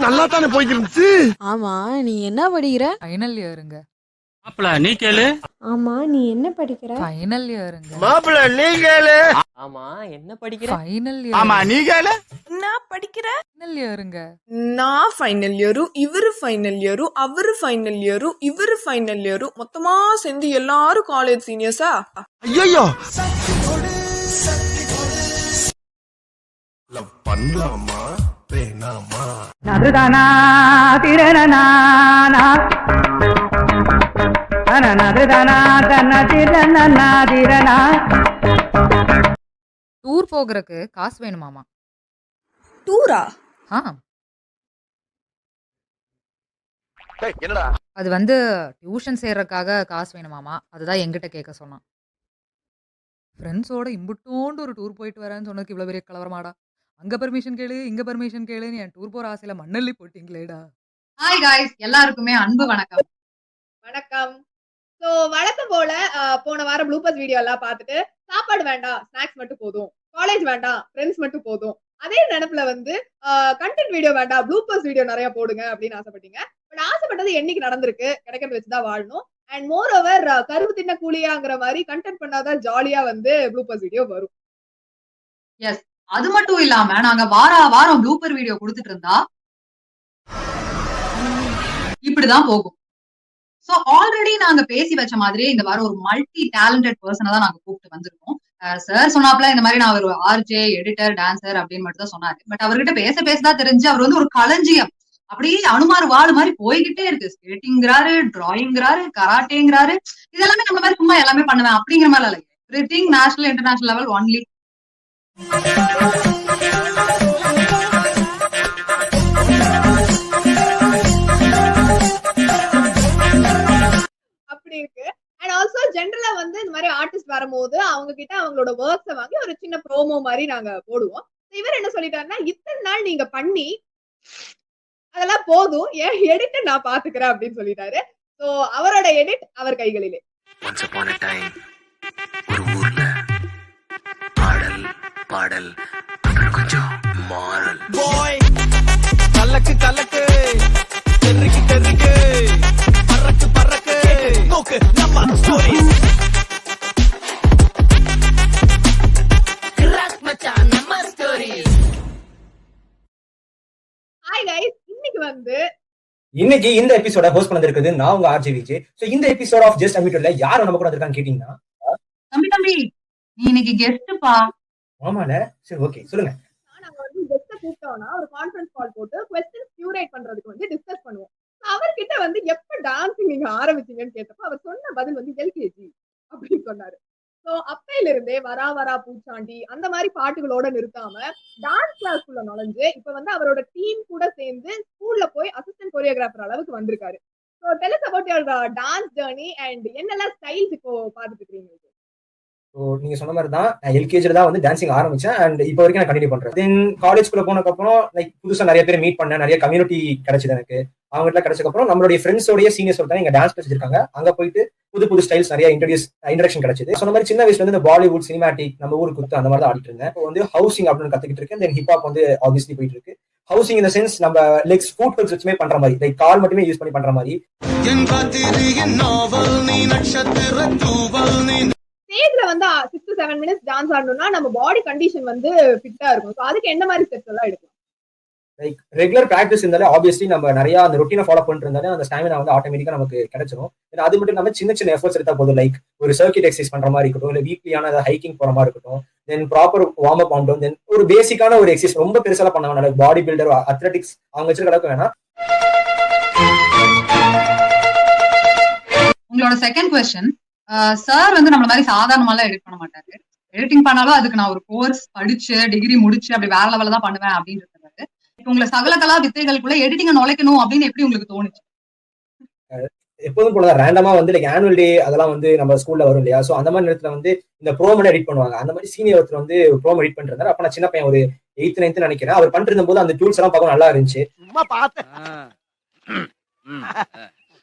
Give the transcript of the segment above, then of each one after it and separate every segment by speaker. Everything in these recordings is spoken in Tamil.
Speaker 1: நல்லா தானே போயிட்டு இருந்துச்சு.
Speaker 2: ஆமா, நீ என்ன படிக்கிற?
Speaker 3: ஃபைனல் இயருங்க.
Speaker 4: மாப்பிள நீ கேளு.
Speaker 2: ஆமா, நீ என்ன படிக்கிற?
Speaker 3: ஃபைனல் இயருங்க.
Speaker 1: மாப்பிள நீ கேளு.
Speaker 5: ஆமா என்ன படிக்கிற?
Speaker 3: Final year.
Speaker 4: ஆமா நீ கேளு.
Speaker 6: நான் படிக்கிற
Speaker 3: ஃபைனல் இயருங்க.
Speaker 6: நான் ஃபைனல் இயரும் இவரு ஃபைனல் இயரும் அவரு ஃபைனல் இயரும் இவரு ஃபைனல் இயரும் மொத்தமா சேர்ந்து எல்லாரும் காலேஜ் சீனியர்ஸா?
Speaker 1: ஐயோ பண்ணலாமா வேணாமா?
Speaker 7: நதுதானா திரணனா நதுதானா தன்ன திரணனா திரணா.
Speaker 3: டூர் போகிறதுக்கு காசு வேணுமாமா?
Speaker 6: டூரா?
Speaker 3: ஆ,
Speaker 1: என்னடா
Speaker 3: அது வந்து டியூஷன் சேர்றதுக்காக காசு வேணுமாமா. அதுதான் என்கிட்ட கேட்க சொன்னான். ஃப்ரெண்ட்ஸோட இம்புட்டோண்டு ஒரு டூர் போயிட்டு வரேன்னு சொன்னதுக்கு இவ்வளோ பெரிய கலவரமாடா. அங்க பெர்மிஷன் கேளு, இங்க பெர்மிஷன் கேளுன்னு என் டூர் போற ஆசையில மண்ணள்ளி போட்டீங்களேடா.
Speaker 8: ஹாய் காய்ஸ், எல்லாருக்குமே அன்பு வணக்கம்.
Speaker 9: வணக்கம். சோ வழக்கம் போல போன வாரம் ப்ளூபர்ஸ் வீடியோ எல்லாம் பார்த்துட்டு சாப்பாடு வேண்டாம், ஸ்நாக்ஸ் மட்டும் போதும், காலேஜ் வேண்டாம், ஃப்ரெண்ட்ஸ் மட்டும் போதும், அதே நினைப்புல வந்து கண்டென்ட் வீடியோ வேண்டாம், ப்ளூபர்ஸ் வீடியோ நிறைய போடுங்க அப்படின்னு ஆசைப்பட்டீங்க. பட் ஆசைப்பட்டது என்னைக்கு நடந்திருக்கு, கிடைக்கிறது வச்சுதான் வாழணும். அண்ட் மோர் ஓவர் கருவு தின்ன கூலியாங்கிற மாதிரி கண்டென்ட் பண்ணாதான் ஜாலியா வந்து ப்ளூபர்ஸ் வீடியோ வரும்.
Speaker 8: எஸ், அது மட்டும் இல்லாம நாங்க வாரம் ப்ளூபர் வீடியோ கொடுத்துட்டு இருந்தா இப்படிதான் போகும். சோ ஆல்ரெடி நாங்க பேசி வச்ச மாதிரி இந்த வாரம் ஒரு மல்டி டேலண்டட் பர்சனை தான் நாங்க கூப்பிட்டு வந்திருக்கோம். சார் சொன்னாப்ல இந்த மாதிரி நான் ஒரு ஆர்ஜே, எடிட்டர், டான்சர் அப்படின்னு மட்டும் தான் சொன்னாரு. பட் அவர்கிட்ட பேசதான் தெரிஞ்சு அவர் வந்து ஒரு களஞ்சியம். அப்படியே அனுமார் வாடு மாதிரி போய்கிட்டே இருக்கு. ஸ்கேட்டிங்கிறாரு, டிராயிங்கிறாரு, கராட்டேங்கிறாரு. இதெல்லாமே நம்ம மாதிரி சும்மா எல்லாமே பண்ணுவேன் அப்படிங்கிற மாதிரி இல்லை. Everything national international level only.
Speaker 9: அப்படி இருக்கு. அண்ட் ஆல்சோ ஜென்ரலா வந்து இந்த மாதிரி ஆர்டிஸ்ட் வரும்போது அவங்க கிட்ட அவங்களோட ஒர்க்ஸை வாங்கி ஒரு சின்ன ப்ரோமோ மாதிரி நாங்க போடுவோம். இவர் என்ன சொல்லிட்டாருன்னா, இத்தனை நாள் நீங்க பண்ணி அதெல்லாம் போதும், என் எடிட்ட நான் பாத்துக்கிறேன் அப்படின்னு சொல்லிட்டாரு. சோ அவரோட எடிட் அவர் கைகளிலே.
Speaker 10: Once upon a time, ஒரு ஊர்ல பாடல் பாடல் அப்புறம் கொஞ்சம் மாறல்.
Speaker 1: பாய் கலக்கு கலக்கு தெருக்கு தெருக்கு பறக்கு பறக்கு நோக்கு நம்ம ஸ்டோரி. கிராக் மச்சான் நம்ம ஸ்டோரி.
Speaker 9: ஹாய் கைஸ்,
Speaker 11: இன்னைக்கு இந்த எபிசோட ஹோஸ்ட் பண்ணிருக்குது நான் உங்க ஆர்ஜே விஜய். சோ இந்த எபிசோட் ஆஃப் ஜஸ்ட் அமிட்டோல யார் நம்ம கூட வந்திருக்கான்னு கேட்டீங்கன்னா,
Speaker 8: தம்பி நீ இன்னைக்கு கெஸ்ட்பா.
Speaker 11: ஆமால, சரி ஓகே சொல்லுங்க.
Speaker 9: நாங்க வந்து கெஸ்ட் கூப்பிட்டோம்னா ஒரு கான்ஃபரன்ஸ் கால் போட்டு क्वेश्चंस கியூரேட் பண்றதுக்கு வந்து டிஸ்கஸ் பண்ணுவோம். அவர்கிட்ட வந்து எப்ப டான்சிங் நீங்க ஆரம்பிச்சீங்கன்னு கேட்டப்ப அவர் சொன்ன பதில் வந்து எல்கேஜி அப்படின்னு சொன்னாரு. சோ அப்பையில இருந்தே வரா வரா பூச்சாண்டி அந்த மாதிரி பாட்டுகளோட நிறுத்தாம டான்ஸ் கிளாஸ்க்குள்ள நுழைஞ்சு இப்ப வந்து அவரோட டீம் கூட சேர்ந்து ஸ்கூல்ல போய் அசிஸ்டன்ட் கோரியோகிராஃபர் அளவுக்கு வந்திருக்காரு. So tell us about your dance journey and என்னெல்லாம் ஸ்டைல்ஸ் இப்போ பாத்துட்டு இருக்கீங்க?
Speaker 11: நீங்க சொன்ன மாதிரி தான் நான் எல்கேஜில தான் வந்து டான்சிங் ஆரம்பிச்சேன் அண்ட் இப்போ வரைக்கும் நான் கண்டினியூ பண்றேன். தென் காலேஜ்குள்ள போனதுக்கு அப்புறம் லைக் புதுசா நிறைய பேர் மீட் பண்ணேன், நிறைய கம்யூனிட்டி கிடைச்சது எனக்கு. அவங்ககிட்ட கிடைச்சதுக்கு அப்புறம் நம்மளுடைய ஃப்ரெண்ட்ஸோடைய சீனியர்ஸ் ஒருத்தர் இங்க டான்ஸ் வச்சிருக்காங்க, அங்க போயிட்டு புது புது ஸ்டைல்ஸ் நிறைய இன்ட்ரடக்ஷன் கிடைச்சது. சொன்ன மாதிரி சின்ன வயசுல வந்து இந்த பாலிவுட், சினிமாட்டிக், நம்ம ஊருக்கு குத்து அந்த மாதிரி தான் ஆடிட்டு இருந்தேன். இப்போ வந்து ஹவுசிங் அப்படின்னு கத்துக்கிட்டு இருக்கேன். தென் ஹிப்ஹாப் வந்து ஆப்வியஸ்லி போயிட்டு இருக்கு. ஹவுசிங் இந்த சென்ஸ் நம்ம லெக்ஸ் ஃபுட் ஹெல்ஸ் வச்சுமே பண்ற மாதிரி, லைக் கால் மட்டுமே யூஸ் பண்ணி பண்ற மாதிரி.
Speaker 9: ஸ்டேஜ்ல வந்து 6 to 7 minutes டான்ஸ் ஆடணும்னா நம்ம பாடி கண்டிஷன் வந்து ஃபிட்டா இருக்கும். சோ அதுக்கு என்ன மாதிரி ஸ்டெப்ஸ் எல்லாம் எடுக்கலாம்?
Speaker 11: லைக் ரெகுலர் பிராக்டிஸ் இருந்தாலே ஆப்வியஸ்லி நம்ம நிறைய அந்த ரொட்டீனை ஃபாலோ பண்ணிட்டு இருந்தாலே அந்த ஸ்டாமினா வந்து ஆட்டோமேட்டிக்கா நமக்கு கிடைச்சிடும். அது மட்டும் இல்லாம சின்ன சின்ன எஃபர்ட்ஸ் எடுத்தா போதும். லைக் ஒரு சர்க்கிட் எக்ஸசைஸ் பண்ற மாதிரி இருக்கட்டும், இல்ல வீக்லியான ஹைக்கிங் போற மாதிரி இருக்கட்டும், தென் ப்ராப்பர் வார்ம் அப் ஆகட்டும், தென் ஒரு பேசிக்கான ஒரு எக்ஸசைஸ் ரொம்ப பெருசா பண்ண வேணாம். லைக் பாடி பில்டர், அத்லெட்டிக்ஸ் அவங்க வச்சிருக்க அளவுக்கு வேணாம்.
Speaker 8: உங்களோட செகண்ட் क्वेश्चन, சார் வந்து நம்மள மாதிரி சாதாரணமாலாம் எடிட் பண்ண மாட்டாரு. எடிட்டிங் பண்ணாலும் அதுக்கு நான் ஒரு கோர்ஸ் படிச்சு டிகிரி முடிச்சு அப்படி வேற லெவல்ல தான் பண்ணுவேன் அப்படின்னு இருக்காரு. இப்போ உங்களை சகல கலா வித்தைகளுக்குள்ள எடிட்டிங்க நுழைக்கணும் அப்படின்னு எப்படி உங்களுக்கு தோணுச்சு?
Speaker 11: எப்போதும் போல ரேண்டமா வந்து லைக் ஆனுவல் டே அதெல்லாம் வந்து நம்ம ஸ்கூல்ல வரும் இல்லையா? சோ அந்த மாதிரி நேரத்துல வந்து இந்த ப்ரோமோ எடிட் பண்ணுவாங்க. அந்த மாதிரி சீனியர் ஒருத்தர் வந்து ப்ரோமோ எடிட் பண்ணிட்டு இருந்தாரு. அப்ப நான் சின்ன பையன், ஒரு 8th 9th நினைக்கிறேன். அவர் பண்ணிட்டு இருந்த போது அந்த டூல்ஸ் எல்லாம் பார்க்க நல்லா இருந்துச்சு.
Speaker 1: சும்மா பார்த்தேன்.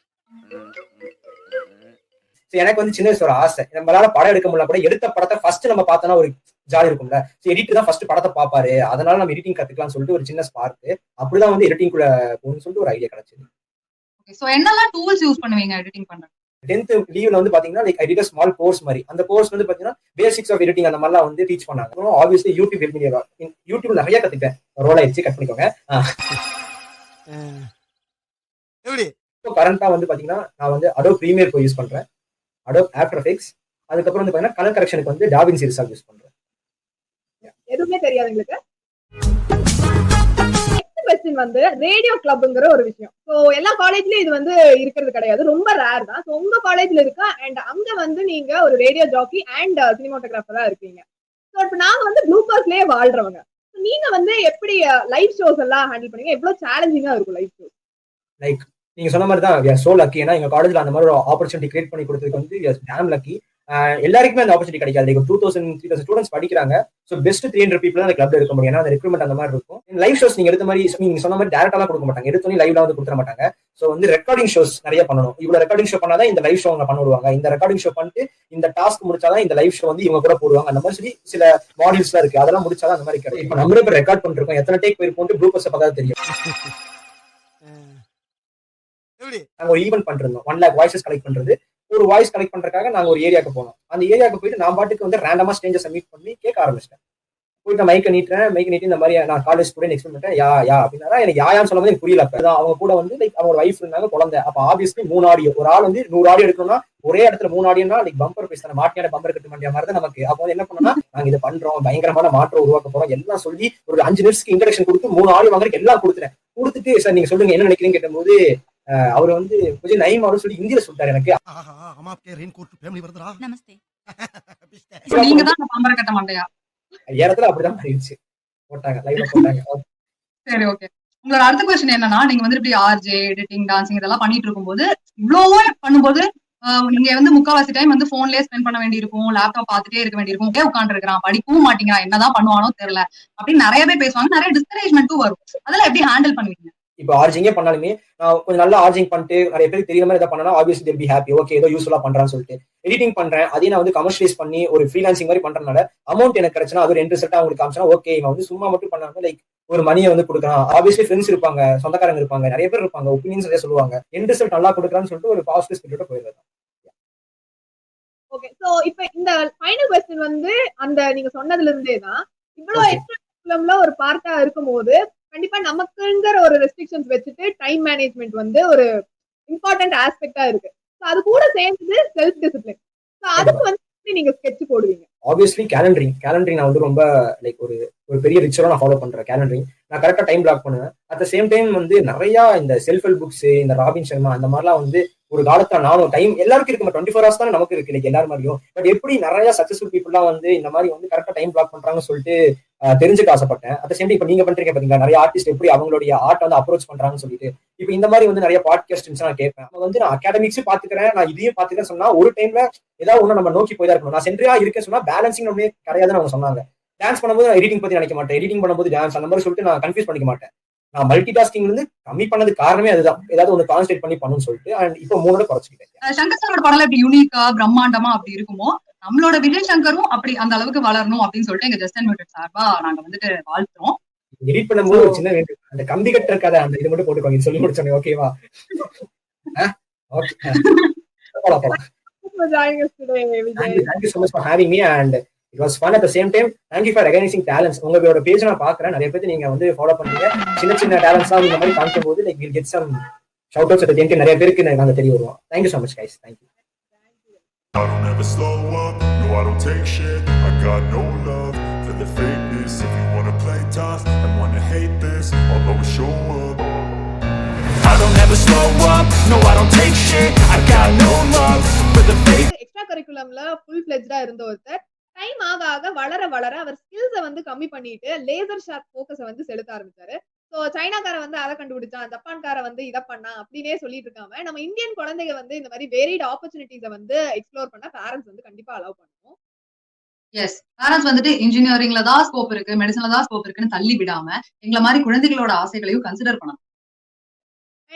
Speaker 11: ஸோ எனக்கு வந்து சின்ன வயசு ஒரு ஆசை, நம்மளால படம் எடுக்க முடியல கூட எடுத்த படத்தை ஃபர்ஸ்ட் நம்ம பார்த்தோம்னா ஒரு ஜாலி இருக்கும்ல. ஸோ எடிட்டர் தான் ஃபர்ஸ்ட் படத்தை பார்ப்பாரு, அதனால நம்ம எடிட்டிங் கத்துக்கலாம்னு சொல்லிட்டு ஒரு சின்ன ஸ்பார்க். அப்படிதான் வந்து எடிட்டிங் குள்ள போகணும்னு சொல்லிட்டு ஒரு ஐடியா கிடைச்சது.
Speaker 8: சோ என்னெல்லாம் டூல்ஸ் யூஸ் பண்ணுவீங்க எடிட்டிங் பண்றது?
Speaker 11: 10th லீவ்ல வந்து பாத்தீங்கன்னா like I did a small course மாதிரி. அந்த கோர்ஸ் வந்து பாத்தீங்கன்னா பேசிக்ஸ் ஆஃப் எடிட்டிங் அந்த மாதிரிலாம் வந்து டீச் பண்ணாங்க. அப்புறம் ஆப்வியஸ்லி யூடியூப் ஹெல்ப் பண்ணி யூடியூப் நிறைய கத்துக்கிட்டேன். ரோல் ஆயிடுச்சு, கட் பண்ணிக்கோங்க.
Speaker 1: எப்படி
Speaker 11: இப்போ கரண்டா வந்து பாத்தீங்கன்னா நான் வந்து அடோப் ப்ரீமியர் ப்ரோ யூஸ் பண்றேன், அடோப் ஆஃப்டர் எஃபெக்ட்ஸ், அதுக்கப்புறம் வந்து பாத்தீங்கன்னா கலர் கரெக்ஷனுக்கு வந்து டாவின்சி ரிசால்வ் யூஸ் பண்றேன்.
Speaker 9: எதுவுமே தெரியாது எங்களுக்கு. கொஸ்டின் வந்து ரேடியோ கிளப்ங்கிற ஒரு விஷயம். ஸோ எல்லா காலேஜ்லயும் இது வந்து இருக்கிறது கிடையாது, ரொம்ப ரேர் தான். ஸோ உங்க காலேஜ்ல இருக்கா? அண்ட் அங்க வந்து நீங்க ஒரு ரேடியோ ஜாக்கி அண்ட் சினிமாட்டோகிராஃபரா இருக்கீங்க. ஸோ இப்போ நாங்க வந்து ப்ளூபர்ஸ்லயே வாழ்றவங்க. நீங்க வந்து எப்படி லைவ் ஷோஸ் எல்லாம் ஹேண்டில் பண்ணீங்க? எவ்வளவு சேலஞ்சிங்கா இருக்கும் லைவ் ஷோஸ்?
Speaker 11: லைக் நீங்க சொன்ன மாதிரி தான், we are so lucky. ஏன்னா எங்க காலேஜ்ல அந்த மாதிரி ஒரு ஆப்பர்ச்சுனிட்டி கிரியேட் பண்ணி கொடுத்ததுக்கு வந்து we are damn lucky. எல்லாருக்குமே அந்த ஆப்பர்ச்சுனிட்டி கிடைக்காது. லைக் 2000-3000 ஸ்டூடெண்ட்ஸ் படிக்கிறாங்க. ஸோ பெஸ்ட் 300 people தான் அந்த கிளப்ல இருக்க முடியும். ஏன்னா அந்த ரெக்ரூட்மெண்ட் அந்த மாதிரி இருக்கும். லைவ் ஷோஸ் நீங்க எடுத்த மாதிரி நீங்க சொன்ன மாதிரி டேரக்டாலாம் கொடுக்க மாட்டாங்க, எடுத்தோன்னே லைவ்ல வந்து கொடுத்துட மாட்டாங்க. ஸோ வந்து ரெக்கார்டிங் ஷோஸ் நிறைய பண்ணணும். இவ்வளவு ரெக்கார்டிங் ஷோ பண்ணாதான் இந்த லைவ் ஷோ அவங்க பண்ண விடுவாங்க. இந்த ரெக்கார்டிங் ஷோ பண்ணிட்டு இந்த டாஸ்க் முடிச்சாதான் இந்த லைவ் ஷோ வந்து இவங்க கூட போடுவாங்க. அந்த மாதிரி சொல்லி சில மாடியூல்ஸ்லாம் இருக்கு, அதெல்லாம் முடிச்சாதான் அந்த மாதிரி கிடைக்கும். இப்போ நம்மளே இப்போ ரெக்கார்ட் பண்ணிருக்கோம், எத்தனை டேக் போயிருப்போம் ப்ளூபர்ஸ் பார்த்தா தெரியும். நாங்க ஒரு ஈவென்ட் பண்ணிருந்தோம், 1 lakh வாய்ஸஸ் கலெக்ட் பண்றது. ஒரு வாய்ஸ் கலெக்ட் பண்றதுக்காக நாங்க ஒரு ஏரியாவுக்கு போனோம். அந்த ஏரியாவுக்கு போயிட்டு நான் பாட்டுக்கு வந்து ரேண்டமா ஸ்ட்ரேஞ்சர்ஸை மீட் பண்ணி கேட்க ஆரம்பிச்சிட்டேன். போயிட்டு நான் மைக்கை நீட்டி இந்த மாதிரி நான் காலேஜ் ஸ்டூடெண்ட் எக்ஸ்பிளைன் பண்ணிட்டேன். யா அப்படின்னா எனக்கு யான்னு சொல்லும் போது எனக்கு புரியல. அப்ப அவங்க கூட வந்து லைக் அவங்க வைஃப் இருந்தாங்க, குழந்தை. அப்ப ஆப்வியஸ்லி 3 ஆடியோ, ஒரு ஆள் வந்து 100 ஆடியோ எடுக்கணும்னா ஒரே இடத்துல 3 ஆடியோனா லைக் பம்பர் பேச மாட்டியான பம்பர் கட்ட மாட்டிய மாதிரி தான் நமக்கு. அப்போ என்ன பண்ணோம்னா நாங்க இதை பண்றோம், பயங்கரமான மாற்றம் உருவாக்க போறோம் எல்லாம் சொல்லி ஒரு 5 நிமிஷத்துக்கு இன்ட்ரடக்ஷன் கொடுத்து 3 ஆடியோ வாங்குறதுக்கு எல்லாம் கொடுத்துட்டு சார் நீங்க சொல்லுங்க என்ன நினைக்கிறீங்க கேட்டபோது அவர் வந்து கொஞ்சம் நைம் அப்படின்னு சொல்லி ஹிந்தியில சொல்லிட்டாரு எனக்கு.
Speaker 8: நீங்க தான் பம்பர கட்ட மாட்டையா?
Speaker 11: ஏறத்துல அப்படிதான் மாறிடுச்சு, போட்டாங்க லைவ்ல போட்டாங்க.
Speaker 8: சரி, ஓகே. உங்களோட அடுத்த கொஸ்டின் என்னன்னா, நீங்க வந்து இப்படி ஆர்ஜே எடிட்டிங் டான்சிங் இதெல்லாம் பண்ணிட்டு இருக்கும்போது இவ்வளவோ பண்ணும்போது நீங்க வந்து முக்காவாசி டைம் வந்து போன்லயே ஸ்பெண்ட் பண்ண வேண்டியிருக்கும், லேப்டாப் பார்த்துட்டே இருக்க வேண்டியிருக்கும், ஒரே உட்காந்து இருக்கிறான், படிக்கவும் மாட்டேங்கிறான், என்னதான் பண்ணுவானோ தெரியல அப்படின்னு நிறைய பேர் பேசுவாங்க. நிறைய டிஸ்கரேஜ்மெண்ட்டும் வரும். அதெல்லாம் எப்படி ஹேண்டில் பண்ணுவீங்க?
Speaker 11: இப்போ ஆர்ஜிங்கே பண்ணாலுமே நான் கொஞ்சம் நல்லா ஆர்ஜிங் பண்ணிட்டு நிறைய பேருக்கு தெரியுற மாதிரி எதாவது பண்ணா obviously they'll be happy. Okay ஏதோ யூஸ்ஃபுல்லா பண்றான்னு சொல்லிட்டு எடிட்டிங் பண்றேன், அதையும் நான் வந்து கமர்ஷியலைஸ் பண்ணி ஒரு ஃப்ரீலான்சிங் மாதிரி பண்றதுனால அமௌண்ட் எனக்கு கிடைச்சுனா அது ஒரு எண்ட் ரிசல்ட்டா அவங்களுக்கு காமிச்சா ஓகே இவன் வந்து சும்மா மட்டும் பண்ணாம லைக் ஒரு மணியை வந்து கொடுக்குறான். ஆப்வியஸ்லி ஃப்ரெண்ட்ஸ் இருப்பாங்க, சொந்தக்காரங்க இருப்பாங்க, நிறைய பேர் இருப்பாங்க, ஒப்பீனியன்ஸ் நிறைய சொல்லுவாங்க, எண்ட் ரிசல்ட் நல்லா கொடுக்குறான்னு சொல்லிட்டு ஒரு பாசிட்டிவ் ஸ்பிரிட்டோட போயிடுறது.
Speaker 9: ஓகே, சோ இப்போ இந்த ஃபைனல் क्वेश्चन வந்து அந்த நீங்க சொன்னதுல இருந்தே தான் இவ்வளவு எக்ஸ்ட்ரா ஒரு பார்ட்டா இருக்கும்போது கண்டிப்பா நமக்குங்கிற ஒரு ரெஸ்ட்ரிக்ஷன்ஸ் வச்சுட்டு டைம் மேனேஜ்மெண்ட் வந்து ஒரு இம்பார்ட்டன்ட் ஆஸ்பெக்டா இருக்கு. சோ அது கூட சேர்ந்து செல்ஃப் டிசிப்ளின். சோ அதுக்கு வந்து நீங்க ஸ்கெட்ச் போடுவீங்க.
Speaker 11: ஆப்வியஸ்லி கேலண்டரிங் நான் வந்து ரொம்ப லைக் ஒரு பெரிய ரிச்சுவலா நான் ஃபாலோ பண்றேன். கேலண்டரிங் நான் கரெக்டா டைம் பிளாக் பண்ணுவேன். அட் த சேம் டைம் வந்து நிறைய இந்த செல்ஃப் ஹெல்ப் புக்ஸ், இந்த ராபின் சர்மா அந்த மாதிரிலாம் வந்து ஒரு காலத்துல நானும் டைம் எல்லாருக்கும் இருக்கு, 24 hours தானே நமக்கு இருக்கு லைக் எல்லாரும் மாதிரியும். பட் எப்படி நிறைய சக்சஸ்ஃபுல் பீப்புள்லாம் வந்து இந்த மாதிரி வந்து கரெக்டா டைம் பிளாக் பண்றாங்கன்னு சொல்லிட்டு தெரிஞ்சுக்க ஆசைப்பட்டேன். அட் த சேம் டைம் இப்போ நீங்க பண்றீங்க பாத்தீங்களா, நிறைய ஆர்டிஸ்ட் எப்படி அவங்களுடைய ஆர்ட் வந்து அப்ரோச் பண்றாங்கன்னு சொல்லிட்டு இப்போ இந்த மாதிரி வந்து நிறைய பாட்காஸ்ட் நான் கேட்பேன். வந்து நான் அகாடமிக்ஸும் பாத்துக்கிறேன், நான் இதையும் பாத்துக்கிறேன் சொன்னா ஒரு டைம்ல ஏதாவது ஒண்ணு நம்ம நோக்கி போய் தான் இருக்கணும். நான் சென்ட்ரியா இருக்கேன்னு சொன்னா பேலன்சிங் ஒண்ணே கிடையாதுன்னு அவங்க சொன்னாங்க. டான்ஸ் பண்ணும்போது நான் எடிட்டிங் பத்தி நினைக்க மாட்டேன், எடிட்டிங் பண்ணும்போது டான்ஸ் அந்த மாதிரி சொல்லிட்டு நான் கன்ஃபியூஸ் பண்ணிக்க மாட்டேன். நான் மல்டி டாஸ்கிங் வந்து கம்மி பண்ணது காரணமே அதுதான், ஏதாவது ஒன்று கான்சென்ட்ரேட் பண்ணி பண்ணணும்னு சொல்லிட்டு. அண்ட் இப்போ 3 குறைச்சிக்கிட்டேன்.
Speaker 8: சங்கர் சாரோட படம் எப்படி யூனிக்கா பிரம்மாண்டமா அப்படி இருக்குமோ நம்மளோட விஜய் சங்கரும் அப்படி அந்த அளவுக்கு வளரணும் அப்படின்னு சொல்லிட்டு எங்க ஜஸ்ட் அண்ட் மியூட்டட் சார்பா நாங்க வந்துட்டு வாழ்த்துறோம்.
Speaker 11: எடிட் பண்ணும்போது ஒரு சின்ன வேண்டும், அந்த கம்பி கட்டுற கதை அந்த இது மட்டும் போட்டுக்கோங்க, சொல்லி முடிச்சோம். ஓகேவா? Okay, thank you so much for having me and it was fun. At the same time thank you for recognizing talents. உங்களோட பேஜ் நான் பார்க்கறேன், நிறைய பேர் நீங்க வந்து ஃபாலோ பண்றீங்க. சின்ன டாலன்ட்ஸா இந்த மாதிரி காமிக்கும்போது like we'll get some shout outs at the end. நிறைய பேருக்கு நாங்க தெரிய வருவோம். Thank you so much guys. Thank you.
Speaker 12: I don't ever slow up, no I don't take shit. I got no love for the fakeness. If you wanna play tough and wanna hate this, I'll always show up. I don't ever slow up, no I don't take shit. I got no love for the fake.
Speaker 9: Extra கரிக்குலம்ல ஃபுல் ஃப்ளெஜ்டா இருந்த ஒருத்தர் டைம் ஆக வளர அவர் ஸ்கில்ஸை வந்து கம்மி பண்ணிட்டு லேசர் ஷார்ப் ஃபோக்கஸை வந்து செலுத்த ஆரம்பிச்சாரு. ஸோ சைனாக்காரன் வந்து அதை கண்டுபிடிச்சான், ஜப்பான்கார வந்து இதை பண்ணா அப்படின்னே சொல்லிட்டு இருக்காம நம்ம இந்தியன் குழந்தைங்க வந்து இந்த மாதிரி வேரியட் ஆப்பர்ச்சுனிட்டிஸை வந்து எக்ஸ்ப்ளோர் பண்ண பேரண்ட்ஸ் வந்து கண்டிப்பா அலோவ் பண்ணுவோம்.
Speaker 8: எஸ், பேரண்ட்ஸ் வந்துட்டு இன்ஜினியரிங்ல தான் ஸ்கோப் இருக்கு, மெடிசன்ல தான் ஸ்கோப் இருக்குன்னு தள்ளி விடாம எங்களை மாதிரி குழந்தைகளோட ஆசைகளையும் கன்சிடர் பண்ணணும்.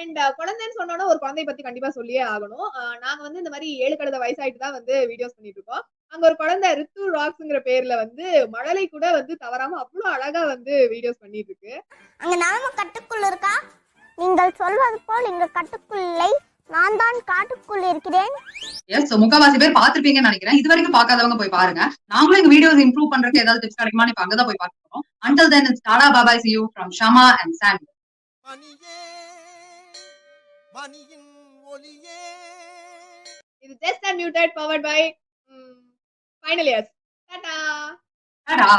Speaker 9: அண்ட் குழந்தைன்னு சொன்னோன்னா ஒரு குழந்தைய பத்தி கண்டிப்பா சொல்லியே ஆகணும். நாங்க வந்து இந்த மாதிரி 7 கழுத வயசாயிட்டு தான் வந்து வீடியோஸ் பண்ணிட்டு இருக்கோம். அங்க ஒரு குழந்தை ரித்து ராக்ஸ்ங்கிற பேர்ல வந்து மழலை கூட வந்து தவறாம அவ்வளவு அழகா வந்து வீடியோஸ் பண்ணிட்டு இருக்கு.
Speaker 13: அங்க நாம கட்டுக்குள் இருக்கா? நீங்கள் சொல்வது போல் இங்க கட்டுக்குள் இல்லை, நான் தான் காட்டுக்குள் இருக்கிறேன்.
Speaker 8: எஸ், முக்காவாசி பேர் பாத்திருப்பீங்கன்னு நினைக்கிறேன். இது வரைக்கும் பார்க்காதவங்க போய் பாருங்க. நாங்களும் எங்க வீடியோஸ் இம்ப்ரூவ் பண்றதுக்கு ஏதாவது டிப்ஸ் கிடைக்குமான்னு இப்ப அங்கதான் போய் பார்க்கிறோம். Until then, it's Tata bye bye, see you from Shama and Sandy.
Speaker 9: இது just and muted powered by final years. Tata.
Speaker 8: Tada.